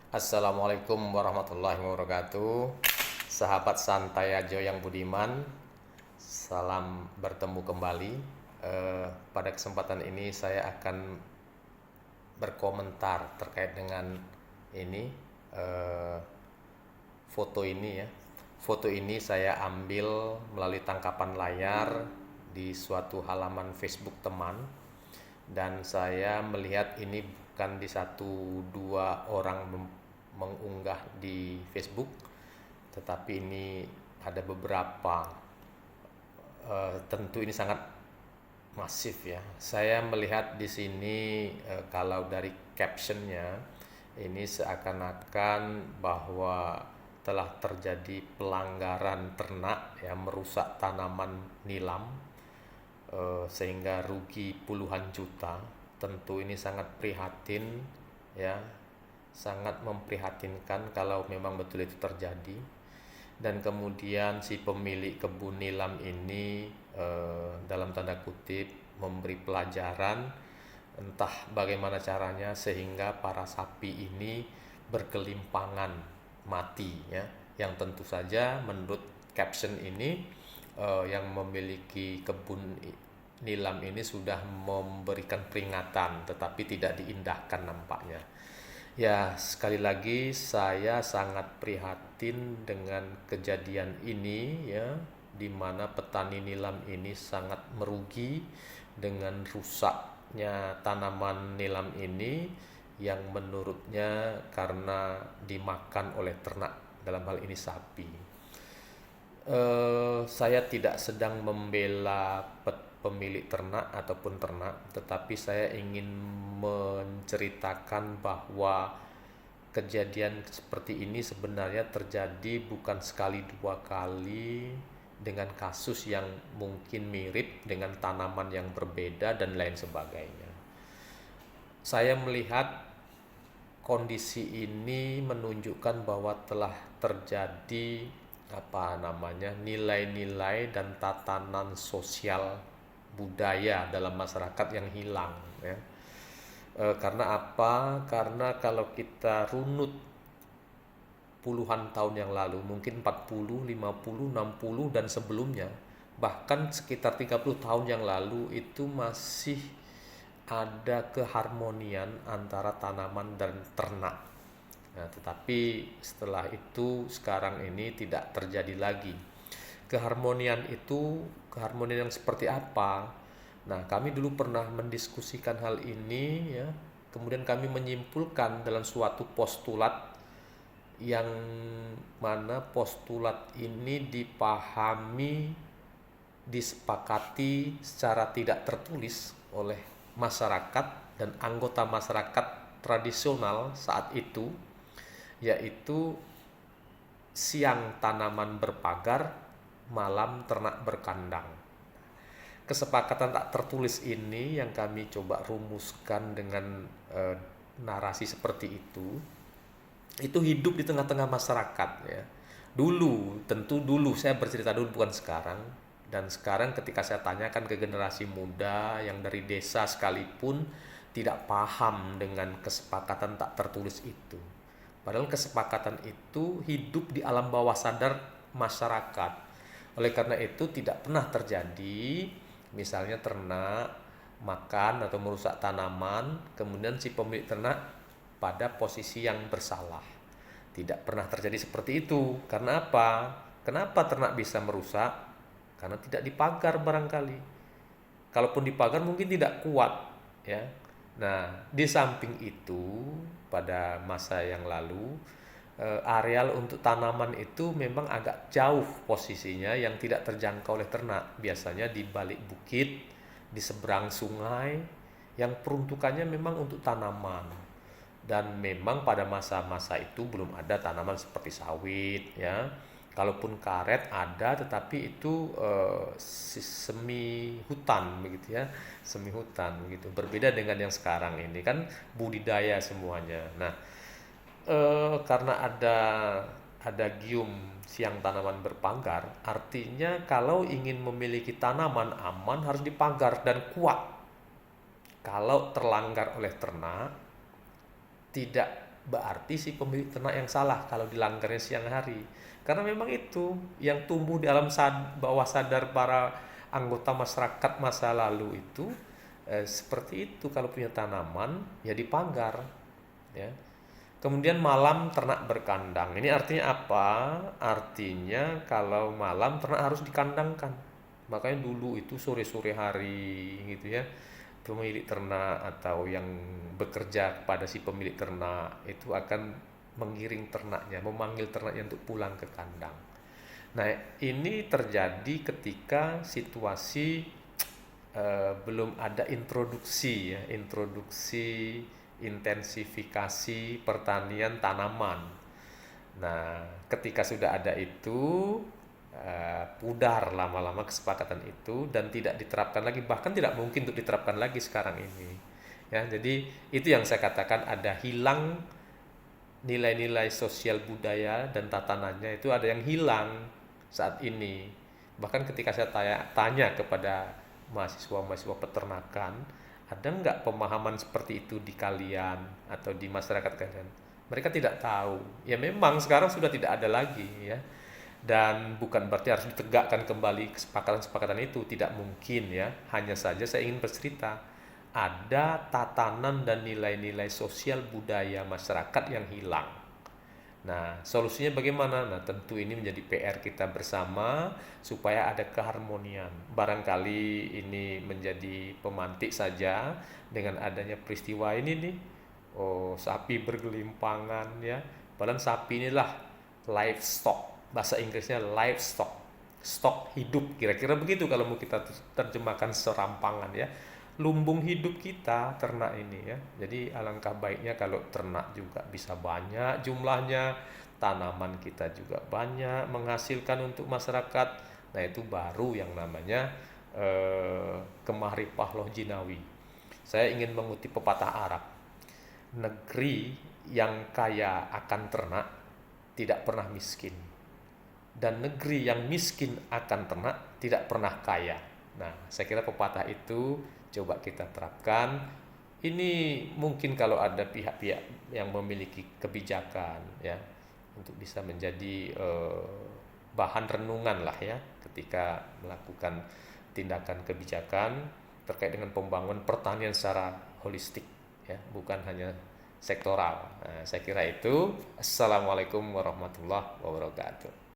Assalamualaikum warahmatullahi wabarakatuh. Sahabat santai ajo yang budiman, salam bertemu kembali. Pada kesempatan ini saya akan berkomentar terkait dengan ini eh, foto ini ya. Foto ini saya ambil melalui tangkapan layar di suatu halaman Facebook teman, dan saya melihat ini bukan di satu dua orang mengunggah di Facebook, tetapi ini ada beberapa. Tentu ini sangat masif ya. Saya melihat di sini, kalau dari captionnya ini seakan-akan bahwa telah terjadi pelanggaran ternak ya, merusak tanaman nilam, sehingga rugi puluhan juta. Tentu ini sangat prihatin ya, sangat memprihatinkan kalau memang betul itu terjadi. Dan kemudian si pemilik kebun nilam ini, dalam tanda kutip, memberi pelajaran entah bagaimana caranya sehingga para sapi ini berkelimpangan mati ya, yang tentu saja menurut caption ini, yang memiliki kebun nilam ini sudah memberikan peringatan tetapi tidak diindahkan nampaknya. Ya, sekali lagi saya sangat prihatin dengan kejadian ini ya, di mana petani nilam ini sangat merugi dengan rusaknya tanaman nilam ini yang menurutnya karena dimakan oleh ternak, dalam hal ini sapi. Saya tidak sedang membela pemilik ternak ataupun ternak, tetapi saya ingin menceritakan bahwa kejadian seperti ini sebenarnya terjadi bukan sekali dua kali dengan kasus yang mungkin mirip dengan tanaman yang berbeda dan lain sebagainya. Saya melihat kondisi ini menunjukkan bahwa telah terjadi nilai-nilai dan tatanan sosial budaya dalam masyarakat yang hilang ya. Karena apa? Karena kalau kita runut puluhan tahun yang lalu, mungkin 40, 50, 60 dan sebelumnya, bahkan sekitar 30 tahun yang lalu, itu masih ada keharmonian antara tanaman dan ternak. Nah, tetapi setelah itu sekarang ini tidak terjadi lagi. Keharmonian itu, keharmonian yang seperti apa? Nah, kami dulu pernah mendiskusikan hal ini ya. Kemudian kami menyimpulkan dalam suatu postulat, yang mana postulat ini dipahami, disepakati secara tidak tertulis oleh masyarakat dan anggota masyarakat tradisional saat itu, yaitu siang tanaman berpagar, malam ternak berkandang. Kesepakatan tak tertulis ini yang kami coba rumuskan dengan narasi seperti itu hidup di tengah-tengah masyarakat ya. Dulu, tentu dulu saya bercerita dulu, bukan sekarang. Dan sekarang ketika saya tanyakan ke generasi muda yang dari desa sekalipun, tidak paham dengan kesepakatan tak tertulis itu. Padahal kesepakatan itu hidup di alam bawah sadar masyarakat. Oleh karena itu tidak pernah terjadi misalnya ternak makan atau merusak tanaman, kemudian si pemilik ternak pada posisi yang bersalah. Tidak pernah terjadi seperti itu. Karena apa? Kenapa ternak bisa merusak? Karena tidak dipagar barangkali. Kalaupun dipagar mungkin tidak kuat ya. Nah, di samping itu pada masa yang lalu, areal untuk tanaman itu memang agak jauh posisinya yang tidak terjangkau oleh ternak. Biasanya di balik bukit, di seberang sungai, yang peruntukannya memang untuk tanaman. Dan memang pada masa-masa itu belum ada tanaman seperti sawit ya. Kalaupun karet ada, tetapi itu semi hutan begitu ya, semi hutan begitu. Berbeda dengan yang sekarang ini kan budidaya semuanya. Nah, karena ada gium siang tanaman berpagar, artinya kalau ingin memiliki tanaman aman harus dipagar dan kuat. Kalau terlanggar oleh ternak, tidak berarti si pemilik ternak yang salah kalau dilanggarnya siang hari. Karena memang itu yang tumbuh di alam bawah sadar para anggota masyarakat masa lalu itu seperti itu. Kalau punya tanaman ya dipanggar, ya. Kemudian malam ternak berkandang. Ini artinya apa? Artinya kalau malam ternak harus dikandangkan. Makanya dulu itu sore-sore hari gitu ya, pemilik ternak atau yang bekerja kepada si pemilik ternak itu akan mengiring ternaknya, memanggil ternaknya untuk pulang ke kandang. Nah, ini terjadi ketika situasi belum ada introduksi ya, introduksi intensifikasi pertanian tanaman. Nah, ketika sudah ada itu, pudar lama-lama kesepakatan itu dan tidak diterapkan lagi, bahkan tidak mungkin untuk diterapkan lagi sekarang ini. Ya, jadi itu yang saya katakan ada hilang nilai-nilai sosial budaya dan tatanannya, itu ada yang hilang saat ini. Bahkan ketika saya tanya kepada mahasiswa-mahasiswa peternakan, ada nggak pemahaman seperti itu di kalian atau di masyarakat kalian? Mereka tidak tahu. Ya memang sekarang sudah tidak ada lagi ya. Dan bukan berarti harus ditegakkan kembali kesepakatan-kesepakatan itu, tidak mungkin ya. Hanya saja saya ingin bercerita, ada tatanan dan nilai-nilai sosial budaya masyarakat yang hilang. Nah, solusinya bagaimana? Nah, tentu ini menjadi PR kita bersama supaya ada keharmonian. Barangkali ini menjadi pemantik saja dengan adanya peristiwa ini nih. Oh, sapi bergelimpangan ya. Padahal sapi inilah livestock. Bahasa Inggrisnya livestock. Stok hidup, kira-kira begitu kalau mau kita terjemahkan serampangan ya. Lumbung hidup kita ternak ini ya. Jadi alangkah baiknya kalau ternak juga bisa banyak jumlahnya, tanaman kita juga banyak menghasilkan untuk masyarakat. Nah, itu baru yang namanya kemaripah loh jinawi. Saya ingin mengutip pepatah Arab. Negeri yang kaya akan ternak tidak pernah miskin. Dan negeri yang miskin akan ternak tidak pernah kaya. Nah, saya kira pepatah itu coba kita terapkan. Ini mungkin kalau ada pihak-pihak yang memiliki kebijakan ya, untuk bisa menjadi bahan renungan lah ya ketika melakukan tindakan kebijakan terkait dengan pembangunan pertanian secara holistik ya, bukan hanya sektoral. Nah, saya kira itu. Assalamualaikum warahmatullahi wabarakatuh.